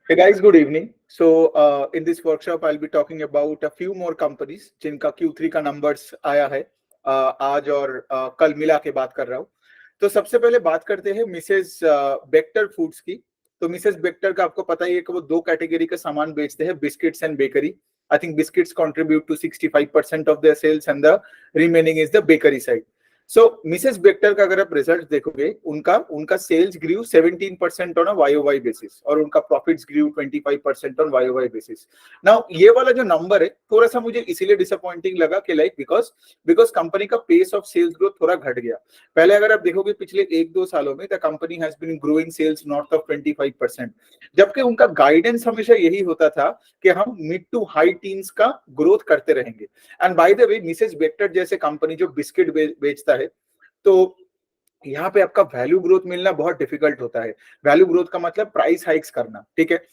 Hey guys, good evening. So in this workshop, I'll be talking about a few more companies जिनका Q3 का numbers आया है आज और कल मिला के बात कर रहा हूँ. तो सबसे पहले बात करते हैं मिसेस बेक्टर फूड्स की. तो मिसेस बेक्टर का आपको पता ही है कि वो दो कैटेगरी का सामान बेचते हैं, biscuits and bakery. I think biscuits contribute to 65% of their sales and the remaining is the bakery side. So Mrs Bector का अगर आप रिजल्ट देखोगे, उनका उनका sales grew 17% on a YOY basis और उनका profits grew 25% on YOY basis. Now ये वाला जो नंबर है थोड़ा सा मुझे इसीलिए डिसअपॉइंटिंग लगा कि लाइक बिकॉज कंपनी का पेस ऑफ सेल्स ग्रोथ थोड़ा घट गया. पहले अगर आप देखोगे पिछले 1-2 सालों में the company has been growing sales north of 25%, जबकि उनका गाइडेंस हमेशा यही होता था कि हम मिड टू हाई टीन्स का ग्रोथ करते रहेंगे. And by the way Mrs Bector जैसे कंपनी जो बिस्किट बेचता है, तो यहाँ पे आपका वैल्यू ग्रोथ मिलना बहुत डिफिकल्ट होता है. वैल्यू ग्रोथ का मतलब प्राइस हाइक्स करना, ठीक है.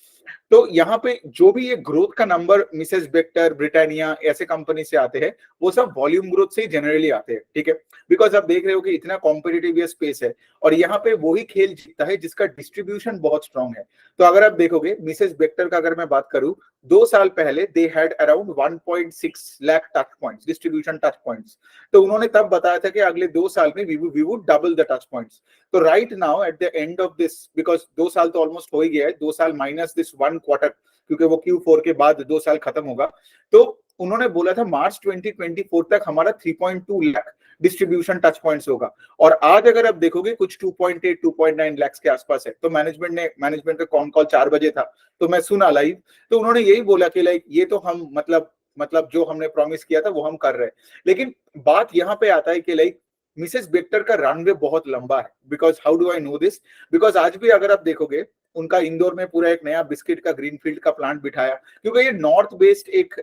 तो यहाँ पे जो भी ये ग्रोथ का नंबर मिसेस बेक्टर, ब्रिटानिया ऐसे कंपनी से आते हैं, वो सब वॉल्यूम ग्रोथ से ही जनरली आते हैं, ठीक है. बिकॉज आप देख रहे हो कि इतना कॉम्पिटिटिव ये स्पेस है और यहाँ पे वही खेल जीतता है जिसका डिस्ट्रीब्यूशन बहुत स्ट्रांग है. तो अगर आप देखोगे मिसेस बेक्टर का अगर मैं बात करूं, 2 साल पहले they had around 1.6 lakh touch points, distribution touch points. तो उन्होंने तब बताया था कि अगले 2 साल में we would double the touch points. तो right now at the end of this, because 2 साल तो ऑलमोस्ट हो ही गया है, 2 साल माइनस दिस 1 क्वार्टर, क्योंकि वो Q4 के बाद 2 साल खत्म होगा. तो उन्होंने बोला था मार्च 2024 तक हमारा 3.2 लाख डिस्ट्रीब्यूशन टच पॉइंट्स होगा. और आज अगर आप देखोगे कुछ 2.8 2.9 लाख के आसपास है. तो मैनेजमेंट का कॉन कॉल 4 बजे था, तो मैं सुना लाइव. तो उन्होंने यही बोला कि लाइक ये तो हम मतलब जो हमने प्रॉमिस किया था वो हम कर रहे हैं. लेकिन बात यहाँ पे आता है कि लाइक मिसेस बेक्टर का रनवे बहुत लंबा है. Because how do I know this? Because आज भी अगर आप देखोगे, उनका इंदौर में पूरा एक नया बिस्किट का ग्रीनफील्ड का प्लांट बिठाया, क्योंकि ये नॉर्थ बेस्ड एक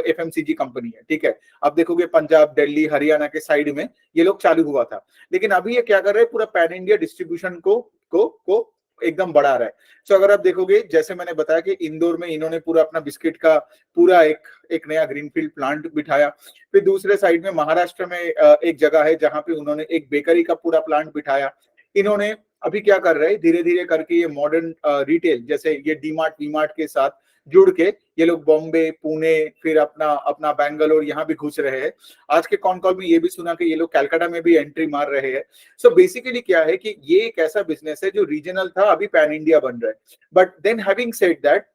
एफएमसीजी कंपनी है, ठीक है. आप देखोगे पंजाब, दिल्ली, हरियाणा के साइड में ये लोग चालू हुआ था. लेकिन अभी ये क्या कर रहे हैं, पूरा पैन इंडिया डिस्ट्रीब्यूशन को एकदम बढ़ा रहा है. सो अगर आप देखोगे, जैसे मैंने बताया कि इंदौर में इन्होंने पूरा अपना बिस्किट का पूरा एक नया ग्रीनफील्ड प्लांट बिठाया. फिर दूसरे साइड में महाराष्ट्र में एक जगह है जहां पे उन्होंने एक बेकरी का पूरा प्लांट बिठाया. इन्होंने अभी क्या कर रहे हैं, धीरे धीरे करके ये मॉडर्न रिटेल जैसे ये डीमार्ट वीमार्ट के साथ जुड़ के ये लोग बॉम्बे, पुणे, फिर अपना अपना बैंगलोर यहाँ भी घुस रहे हैं. आज के कॉन कॉल में ये भी सुना कि ये लोग कलकत्ता में भी एंट्री मार रहे हैं. सो बेसिकली क्या है कि ये एक ऐसा बिजनेस है जो रीजनल था, अभी पैन इंडिया बन रहा है. But then having said that,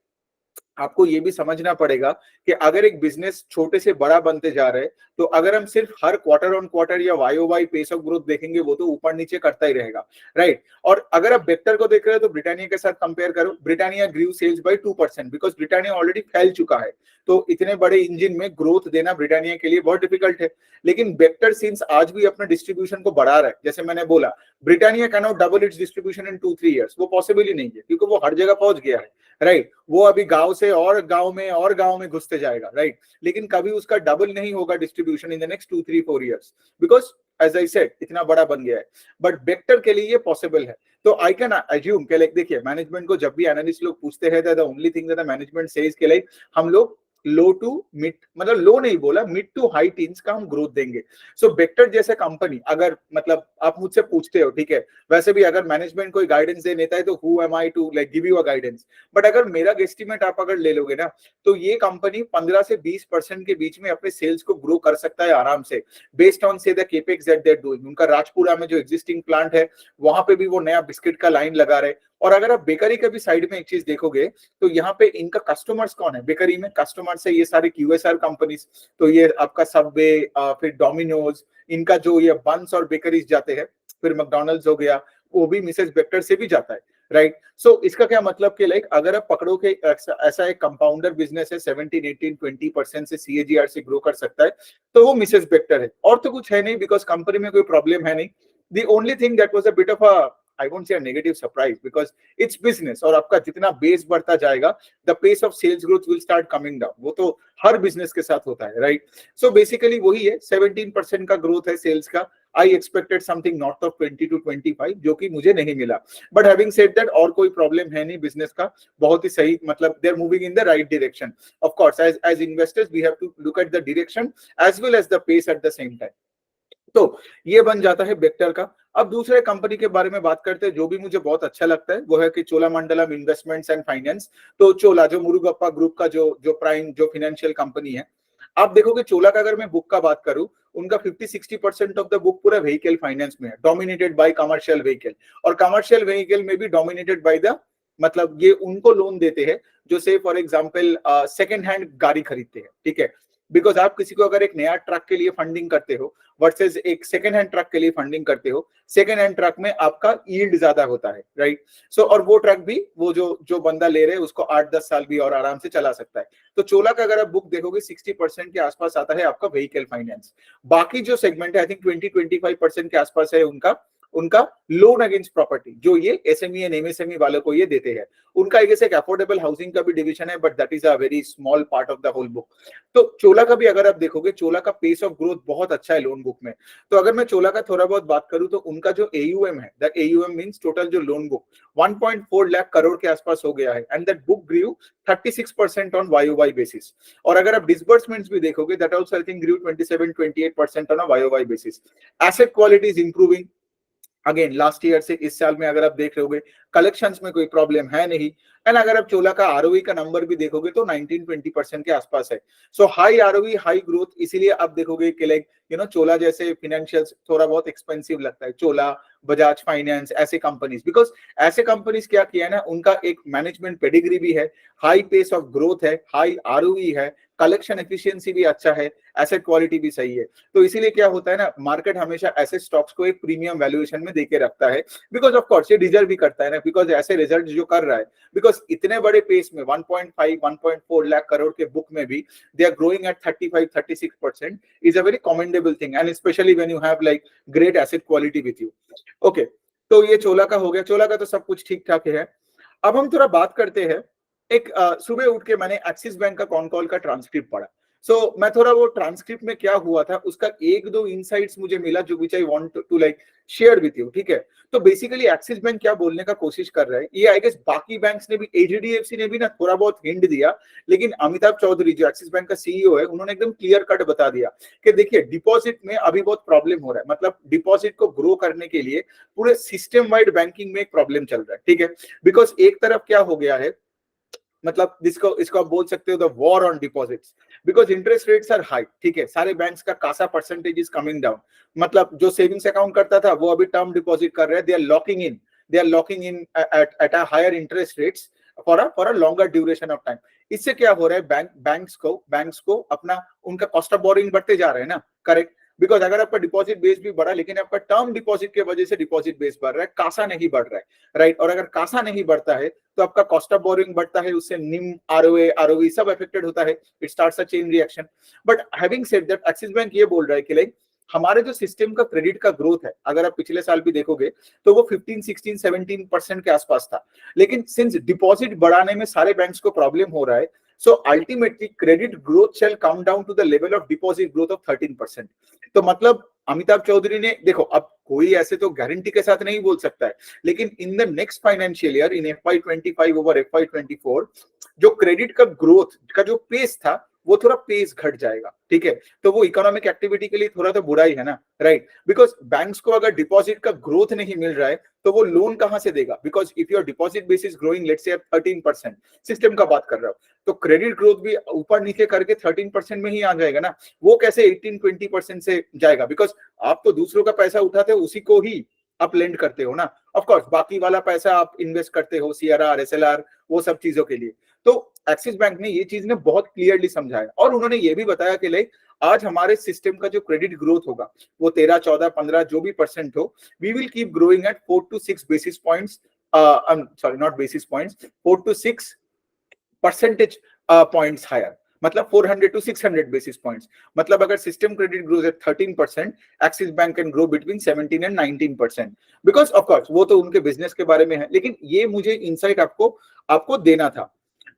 आपको ये भी समझना पड़ेगा कि अगर एक बिजनेस छोटे से बड़ा बनते जा रहे हैं, तो अगर हम सिर्फ हर क्वार्टर ऑन क्वार्टर या वाईओवाई पेस ऑफ ग्रोथ देखेंगे, वो तो ऊपर नीचे करता ही रहेगा, राइट. और अगर आप बेक्टर को देख रहे हो तो ब्रिटानिया के साथ कंपेयर करो. Britannia grew sales by 2% because Britannia already फैल चुका है. तो इतने बड़े इंजन में ग्रोथ देना ब्रिटानिया के लिए बहुत डिफिकल्ट है. लेकिन बेक्टर सिंस आज भी अपने डिस्ट्रीब्यूशन को बढ़ा रहा है. जैसे मैंने बोला, Britannia can not double it's distribution in 2-3 years. वो पॉसिबल ही नहीं है, क्योंकि वो हर जगह पहुंच गया है, राइट. वो अभी गांव से और गांव में घुसते जाएगा, राइट. लेकिन कभी उसका डबल नहीं होगा distribution in the next 2-3-4 years, because as I said इतना बड़ा बन गया है. बट बेक्टर के लिए ये पॉसिबल है. तो आई कैन अज्यूम के लाइक देखिए, मैनेजमेंट को जब भी एनालिस्ट लोग पूछते हैं, the only thing that the management says के लाइक हम लोग लो टू मिड, मतलब लो नहीं बोला, मिड टू हाई टीन्स का हम ग्रोथ देंगे. सो बेक्टर जैसे कंपनी, अगर मतलब आप मुझसे पूछते हो, ठीक है, वैसे भी अगर मैनेजमेंट कोई गाइडेंस दे देता है तो who am I to like give you a guidance. But अगर मेरा एस्टिमेट आप अगर ले लोगे ना, तो ये कंपनी 15 से 20% के बीच में अपने सेल्स को ग्रो कर सकता है आराम से, based on say the capex that they are doing. उनका राजपुरा में जो एग्जिस्टिंग प्लांट है, वहां पे भी वो नया बिस्किट का लाइन लगा रहे. और अगर आप बेकरी के भी साइड में एक चीज देखोगे, तो यहाँ पे इनका कस्टमर्स कौन है बेकरी में? कस्टमर्स है ये सारे QSR कंपनीज. तो ये आपका सबवे, फिर डोमिनोज, इनका जो ये बंस और बेकरीज जाते हैं, फिर मैकडॉनल्ड्स हो गया, वो भी मिसेस बेक्टर से भी जाता है, राइट. सो इसका क्या मतलब कि लाइक अगर आप पकड़ो के ऐसा एक कंपाउंडर बिजनेस है 17, 18, 20% से CAGR से ग्रो कर सकता है, तो वो मिसेस बेक्टर है. और तो कुछ है नहीं, बिकॉज कंपनी में कोई प्रॉब्लम है नहीं. The only thing that was a bit of a, I won't say a negative surprise, because it's business. और आपका जितना बेस बढ़ता जाएगा, the pace of sales growth will start coming down. वो तो हर बिजनेस के साथ होता है, राइट. सो बेसिकली वही है, 17% का ग्रोथ है सेल्स का. I expected something north of 20 to 25, जो कि मुझे नहीं मिला. बट हैविंग सेड दैट, और कोई प्रॉब्लम है नहीं बिजनेस का, बहुत ही सही, मतलब they are moving in the right direction. Of course as investors we have to look at the direction as well as the pace at the same time. तो ये बन जाता है बेक्टर का। अब दूसरे कंपनी के बारे में बात करते हैं जो भी मुझे बहुत अच्छा लगता है, वो है कि चोलामंडलम इन्वेस्टमेंट्स एंड फाइनेंस। तो चोला जो मुरुगप्पा ग्रुप का जो प्राइम जो फाइनेंशियल कंपनी है, आप देखोगे चोला का अगर मैं बुक का बात करूं, उनका 50-60% ऑफ द बुक पूरा व्हीकल फाइनेंस में है, डोमिनेटेड बाय कमर्शियल व्हीकल, और कमर्शियल व्हीकल में भी डोमिनेटेड बाय द, मतलब ये उनको लोन देते हैं जो से फॉर एग्जांपल सेकंड हैंड गाड़ी खरीदते हैं, ठीक है। बिकॉज आप किसी को अगर एक नया ट्रक के लिए फंडिंग करते हो वर्सेस एक सेकंड हैंड ट्रक के लिए फंडिंग करते हो, सेकंड हैंड ट्रक में आपका यील्ड ज्यादा होता है, राइट। सो और वो ट्रक भी वो जो बंदा ले रहे हैं उसको 8-10 साल भी और आराम से चला सकता है। तो चोला का अगर आप बुक देखोगे 60% के आसपास आता है आपका व्हीकल फाइनेंस। बाकी जो सेगमेंट है आई थिंक 20-25% के आसपास है उनका उनका लोन अगेंस्ट प्रॉपर्टी, जो ये एसएमई एंड एमएसएमई वालों को ये देते हैं। उनका एक अफोर्डेबल हाउसिंग का भी डिवीजन है, but that is a very small part of the whole book. तो चोला का भी अगर आप देखोगे, चोला का पेस ऑफ ग्रोथ बहुत अच्छा है लोन बुक में। तो अगर मैं चोला का थोड़ा बहुत बात करूं तो उनका जो एयूएम है, दैट एयूएम मींस टोटल जो लोन बुक 1.4 लाख करोड़ के आसपास हो गया है, and that book grew 36% on YOY basis. और अगर आप डिसबर्समेंट्स भी देखोगे, that also I think grew 27-28% on a YOY basis. Asset quality is improving again last year से इस साल में। अगर आप देख रहे होगे कलेक्शंस में कोई प्रॉब्लम है नहीं, एंड अगर आप चोला का आरओई का नंबर भी देखोगे तो 19-20% के आसपास है। सो हाई आरओई हाई ग्रोथ, इसीलिए आप देखोगे कि लाइक चोला जैसे फिनेंशियल्स थोड़ा बहुत एक्सपेंसिव लगता है, चोला, बजाज फाइनेंस, ऐसे कंपनीज, बिकॉज ऐसे कंपनीज क्या किया है ना, उनका एक मैनेजमेंट पेडिग्री भी है, हाई पेस ऑफ ग्रोथ है, हाई आरओई है, कलेक्शन एफिशिएंसी भी अच्छा है, एसेट क्वालिटी भी सही है। तो इसीलिए क्या होता है ना, मार्केट हमेशा ऐसे स्टॉक्स को एक प्रीमियम वैल्यूएशन में देके रखता है, बिकॉज ऑफ कोर्स ये डिजर्व भी करता है ना, बिकॉज ऐसे रिजल्ट जो कर रहा है, बिकॉज इतने बड़े पेस में 1.5-1.4 लाख करोड़ के बुक में भी they are growing at 35-36% is a very commendable thing, and especially when you have like great asset quality with you. Okay, तो ये चोला का हो गया। चोला का तो सब कुछ ठीक ठाक है। अब हम थोड़ा बात करते हैं, एक सुबह उठ के मैंने एक्सिस बैंक का कॉन कॉल का ट्रांसक्रिप्ट पढ़ा। सो मैं थोड़ा वो ट्रांसक्रिप्ट में क्या हुआ था उसका एक दो इनसाइट्स मुझे मिला जो which I want to like share with you, ठीक है। तो बेसिकली एक्सिस बैंक क्या बोलने का कोशिश कर रहा है, ये आई गेस बाकी बैंक्स ने भी, एचडीएफसी ने भी ना थोड़ा बहुत हिंट दिया, लेकिन अमिताभ चौधरी जो एक्सिस बैंक का सीईओ है, उन्होंने एकदम क्लियर कट बता दिया कि देखिए डिपॉजिट में अभी बहुत प्रॉब्लम हो रहा है, मतलब डिपॉजिट को ग्रो करने के लिए पूरे सिस्टम वाइड बैंकिंग में एक प्रॉब्लम चल रहा है, ठीक है। बिकॉज एक तरफ क्या हो गया है, मतलब इसको आप बोल सकते हो the war on deposits, because interest rates are high, ठीक है। सारे बैंक्स का CASA percentage is coming down, मतलब जो सेविंग्स अकाउंट करता था वो अभी टर्म डिपॉजिट कर रहे हैं, they are locking in at a higher interest rates for a longer duration of time. इससे क्या हो रहा है, बैंक्स को अपना उनका कॉस्ट ऑफ बोरिंग बढ़ते जा रहे हैं ना, करेक्ट। बिकॉज अगर आपका डिपॉजिट बेस भी बढ़ा, लेकिन आपका टर्म डिपॉजिट की वजह से डिपॉजिट बेस बढ़ रहा है, कासा नहीं बढ़ रहा है, राइट। और अगर कासा नहीं बढ़ता है तो आपका कॉस्ट ऑफ बोरिंग बढ़ता है, उससे निम, आरओए सब अफेक्टेड होता है, it starts a chain reaction. But having said that, axis bank ये बोल रहा है कि लाइक हमारे जो सिस्टम का क्रेडिट का ग्रोथ है, अगर आप पिछले साल भी देखोगे तो वो 15-16-17% के आसपास था, लेकिन सिंस डिपॉजिट बढ़ाने में सारे बैंक्स को प्रॉब्लम हो रहा है, so ultimately credit growth shall come down to the level of deposit growth of 13%। तो मतलब अमिताभ चौधरी ने, देखो अब कोई ऐसे तो गारंटी के साथ नहीं बोल सकता है, लेकिन इन the next financial year, in FY25 over FY24, जो क्रेडिट का ग्रोथ का जो पेस था वो थोड़ा पेस घट जाएगा, ठीक है। तो वो इकोनॉमिक एक्टिविटी के लिए थोड़ा तो बुरा ही है ना, राइट। बिकॉज बैंक्स को अगर डिपॉजिट का ग्रोथ नहीं मिल रहा है तो वो लोन कहां से देगा, because if your deposit base is growing let's say 13%, system का बात कर रहा हूं, तो क्रेडिट ग्रोथ भी ऊपर नीचे करके 13% में ही आ जाएगा ना, वो कैसे 18-20% से जाएगा, बिकॉज आप तो दूसरों का पैसा उठाते हो, उसी को ही आप लेंड करते हो ना, ऑफ कोर्स बाकी वाला पैसा आप इन्वेस्ट करते हो सीआरआर, एसएलआर, वो सब चीजों के लिए। तो एक्सिस बैंक ने ये चीज ने बहुत क्लियरली समझाया, और उन्होंने ये भी बताया कि लाइक आज हमारे सिस्टम का जो क्रेडिट ग्रोथ होगा वो 13, 14, 15 जो भी परसेंट हो, we will keep growing at 4 to 6 basis points, sorry not basis points, 4 to 6 percentage points higher, मतलब 400 to 600 बेसिस पॉइंट्स। मतलब अगर system credit grows at 13%, Axis Bank can grow between 17 and 19%, because of course वो तो उनके business के बारे में है, लेकिन ये मुझे इनसाइट आपको देना था।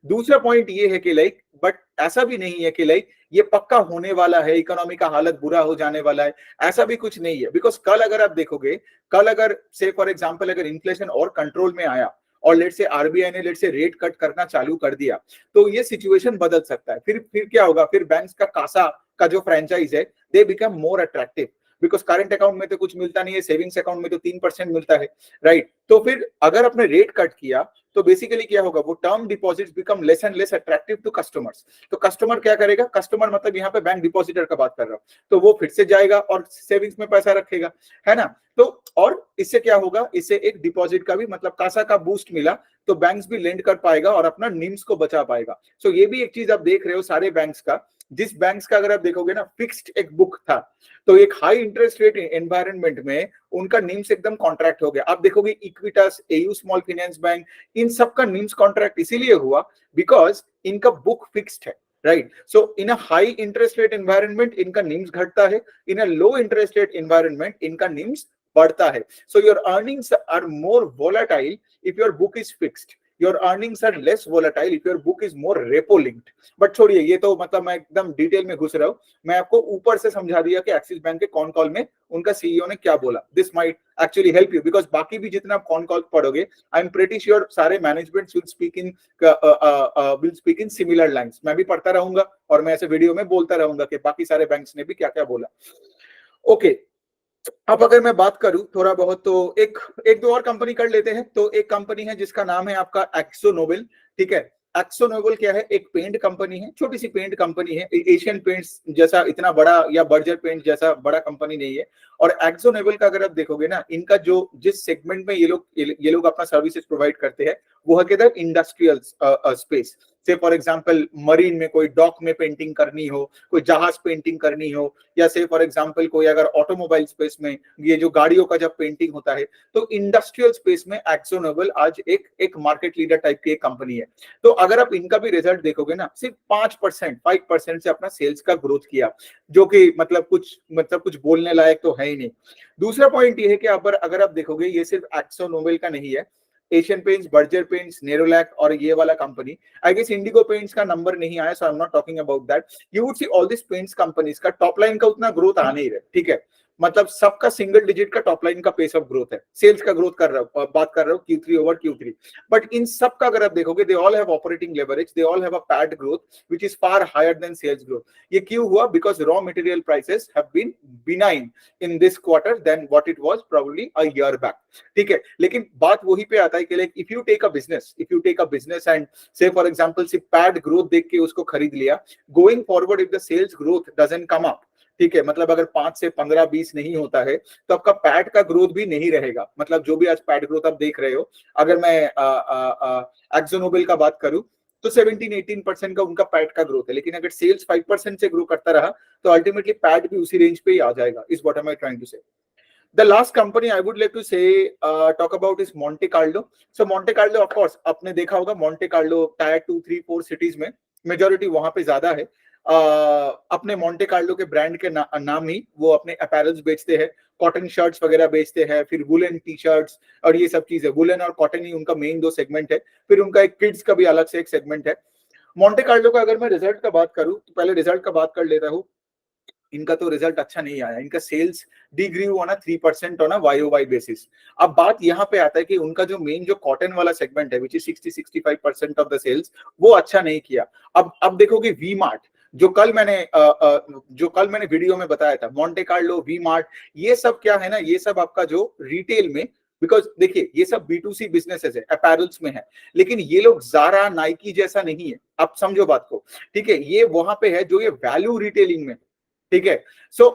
दूसरा पॉइंट ये है कि लाइक, बट ऐसा भी नहीं है कि लाइक ये पक्का होने वाला है, इकोनॉमी का हालत बुरा हो जाने वाला है, ऐसा भी कुछ नहीं है। बिकॉज कल अगर आप देखोगे, कल अगर से फॉर एग्जांपल अगर इन्फ्लेशन और कंट्रोल में आया और लेट से आरबीआई ने लेट से रेट कट करना चालू कर दिया, तो ये सिचुएशन बदल सकता है। फिर क्या होगा, फिर बैंक्स का कासा का जो फ्रेंचाइज है, they become more attractive. Because current account में तो कुछ मिलता नहीं है, सेविंग्स अकाउंट में तो 3% मिलता है, राइट? तो फिर अगर आपने रेट कट किया तो बेसिकली क्या होगा, वो term deposits become less and less attractive to customers. तो कस्टमर क्या करेगा, कस्टमर मतलब यहाँ पे बैंक डिपॉजिटर का बात कर रहा हूँ, तो वो फिर से जाएगा और सेविंग्स में पैसा रखेगा, है ना? तो और इससे क्या होगा, इससे एक डिपॉजिट का भी मतलब कासा का बूस्ट मिला, तो बैंक्स भी लेंड कर पाएगा और अपना निम्स को बचा पाएगा। सो ये भी एक चीज आप देख रहे हो सारे बैंक्स का, जिस बैंक्स का अगर आप देखोगे ना फिक्स्ड एक बुक था, तो एक हाई इंटरेस्ट रेट एनवायरनमेंट में उनका निम्स एकदम कॉन्ट्रैक्ट हो गया। आप देखोगे Equitas, AU small finance bank, इन सब का निम्स कॉन्ट्रैक्ट इसीलिए हुआ बिकॉज इनका बुक फिक्स्ड है, right? So in a high interest rate environment इनका निम्स घटता है, in a low interest rate environment इनका निम्स बढ़ता है। So your earnings are more volatile if your book is fixed, your earnings are less volatile if your book is more repo linked। But छोड़िए, ये तो मतलब मैं एकदम detail में घुस रहा हूँ, मैं आपको ऊपर से समझा दिया कि एक्सिस बैंक के कॉन कॉल में उनका सीईओ ने क्या बोला। This might actually help you, because बाकी भी जितना आप कॉन कॉल पढ़ोगे, आई एम प्रीटी श्योर सारे management will speak in similar lines. मैं भी पढ़ता रहूंगा और मैं ऐसे वीडियो में बोलता रहूंगा कि बाकी सारे बैंक्स ने भी क्या क्या बोला। ओके, अब अगर मैं बात करूं थोड़ा बहुत, तो एक एक दो और कंपनी कर लेते हैं। तो एक कंपनी है जिसका नाम है आपका एक्सो नोबेल, ठीक है? एक्सो नोबेल क्या है, एक पेंट कंपनी है, छोटी सी पेंट कंपनी है, एशियन पेंट्स जैसा इतना बड़ा या बर्जर पेंट जैसा बड़ा कंपनी नहीं है। और एक्सो नोबेल का अगर आप देखोगे ना, इनका जो जिस सेगमेंट में ये लोग अपना सर्विसेज प्रोवाइड करते हैं वो है किधर, इंडस्ट्रियल स्पेस। से फॉर एग्जांपल मरीन में कोई डॉक में पेंटिंग करनी हो, कोई जहाज पेंटिंग करनी हो, या से फॉर एग्जांपल कोई अगर ऑटोमोबाइल स्पेस में ये जो गाड़ियों का जब पेंटिंग होता है, तो इंडस्ट्रियल स्पेस में एक्सो नोबेल आज एक मार्केट लीडर टाइप की एक कंपनी है। तो अगर आप इनका भी रिजल्ट देखोगे ना, सिर्फ 5% से अपना सेल्स का ग्रोथ किया, जो कि मतलब कुछ बोलने लायक तो है ही नहीं। दूसरा पॉइंट ये है कि अगर आप देखोगे, ये सिर्फ एक्सो नोबेल का नहीं है, Asian Paints, Berger Paints, Nerolac और ये वाला कंपनी, आई गेस इंडिगो पेंट्स का नंबर नहीं आया, so I am not talking about that. You would see all this paints companies का टॉप लाइन का उतना ग्रोथ आ नहीं रहा, ठीक है? मतलब सबका सिंगल डिजिट का टॉप लाइन का पेस ऑफ ग्रोथ है, सेल्स का ग्रोथ कर रहा हूं, बात कर रहा हूं Q3 over Q3। But in सब का अगर आप देखोगे, they all have operating leverage, they all have a PAT growth which is far higher than sales growth. ये क्यों हुआ? Because raw material prices have been benign in this quarter than what it was probably a year back, ठीक है? लेकिन बात वही पे आता है कि like if you take a business and say for example सिर्फ पैट ग्रोथ देख के उसको खरीद लिया, going forward if the sales growth doesn't come up, ठीक है, मतलब अगर 5 से 15 20 नहीं होता है तो आपका पैट का ग्रोथ भी नहीं रहेगा। मतलब जो भी आज पैट ग्रोथ आप देख रहे हो, अगर मैं एक्सो नोबेल का बात करूं तो 17-18% का उनका पैट का ग्रोथ है, लेकिन अगर सेल्स 5% से ग्रो करता रहा तो अल्टीमेटली पैट भी उसी रेंज पे ही आ जाएगा। Is what am I trying to say. The last company I would like to say talk about is Monte Carlo. So Monte Carlo, of course, आपने देखा होगा Monte Carlo टायर 2, 3, 4 सिटीज में मेजोरिटी वहां पे ज्यादा है। अपने Monte Carlo के ब्रांड के नाम ही वो अपने अपैरल्स बेचते हैं, कॉटन शर्ट्स वगैरह बेचते हैं, फिर वुलन टी शर्ट्स और ये सब चीजें। वुलन और कॉटन ही उनका मेन दो सेगमेंट है, फिर उनका एक किड्स का भी अलग से एक सेगमेंट है। Monte Carlo का अगर मैं रिजल्ट का बात करूं तो पहले रिजल्ट का बात कर लेता हूँ। इनका तो रिजल्ट अच्छा नहीं आया, इनका sales degrew on 3% on YOY basis. अब बात यहाँ पे आता है कि उनका जो मेन जो कॉटन वाला सेगमेंट है, which is 60-65% of the sales, वो अच्छा नहीं किया। अब देखोगे वी मार्ट, जो कल मैंने वीडियो में बताया था, मोंटे कार्लो, वी मार्ट, ये सब क्या है ना, ये सब आपका जो रिटेल में, बिकॉज देखिए ये सब B2C बिजनेसेस है, अपैरल्स में है, लेकिन ये लोग ज़ारा, नाइकी जैसा नहीं है। आप समझो बात को, ठीक है? ये वहां पे है जो ये वैल्यू रिटेलिंग में, ठीक है? सो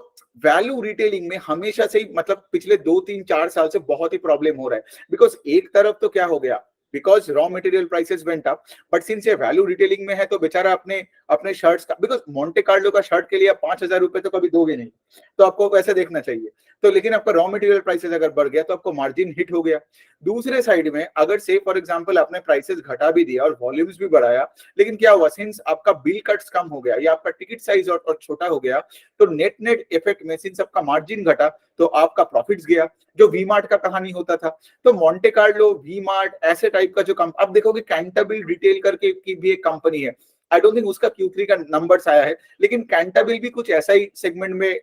वैल्यू रिटेलिंग में हमेशा से ही मतलब पिछले 2-3-4 साल से बहुत ही प्रॉब्लम हो रहा है, बिकॉज एक तरफ तो क्या हो गया, because raw material prices went up, but since ये वैल्यू रिटेलिंग में है तो बेचारा अपने शर्ट्स का, बिकॉज मोंटे कार्लो का शर्ट के लिए आप 5,000 रुपए तो कभी दोगे नहीं, तो आपको वैसे देखना चाहिए। तो लेकिन आपका रॉ मटेरियल प्राइसेस अगर बढ़ गया तो आपको मार्जिन हिट हो गया। दूसरे साइड में अगर से फॉर एग्जांपल आपने प्राइसेस घटा भी दिया और वॉल्यूम्स भी बढ़ाया, लेकिन क्या हुआ, सिंस आपका बिल कट्स कम हो गया या आपका टिकट साइज और छोटा हो गया, तो नेट इफेक्ट में सिंस आपका मार्जिन घटा तो आपका प्रॉफिट्स गया, जो वी मार्ट का कहानी होता था। तो मोंटे कार्लो, वी मार्ट ऐसे टाइप का जो अब देखोगे कैंटाबिल रिटेल करके की भी एक कंपनी है, आई डोंट थिंक उसका Q3 का नंबर्स आया है, लेकिन कैंटाबिल भी कुछ ऐसा ही सेगमेंट में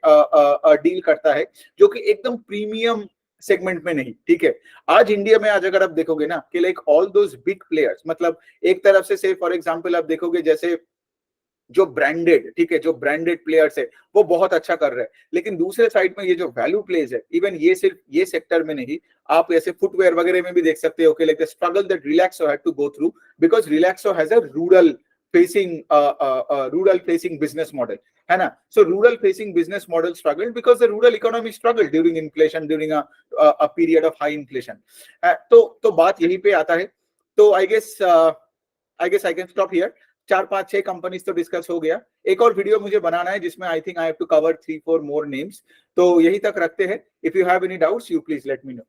डील करता है, जो कि एकदम प्रीमियम सेगमेंट में नहीं, ठीक है? आज इंडिया में आज अगर आप देखोगे ना कि like all those big players, मतलब एक तरफ से फॉर एग्जांपल आप देखोगे जैसे जो ब्रांडेड, ठीक है, जो ब्रांडेड प्लेयर्स है वो बहुत अच्छा कर रहे हैं। लेकिन दूसरे साइड में ये जो वैल्यू प्लेज है, इवन ये सिर्फ ये सेक्टर में नहीं, आप ऐसे फुटवेयर वगैरह में भी देख सकते हो कि like the struggle that Relaxo had to go through because Relaxo has a rural facing business model, है ना। So rural facing business model struggled because the rural economy struggled during inflation, during a period of high inflation. तो बात यहीं पे आता है। तो I guess I can stop here. 4-5-6 companies तो डिस्कस हो गया। एक और वीडियो मुझे बनाना है जिसमें I think I have to cover 3-4 more names. तो यही तक रखते हैं। If you have any doubts you please let me no.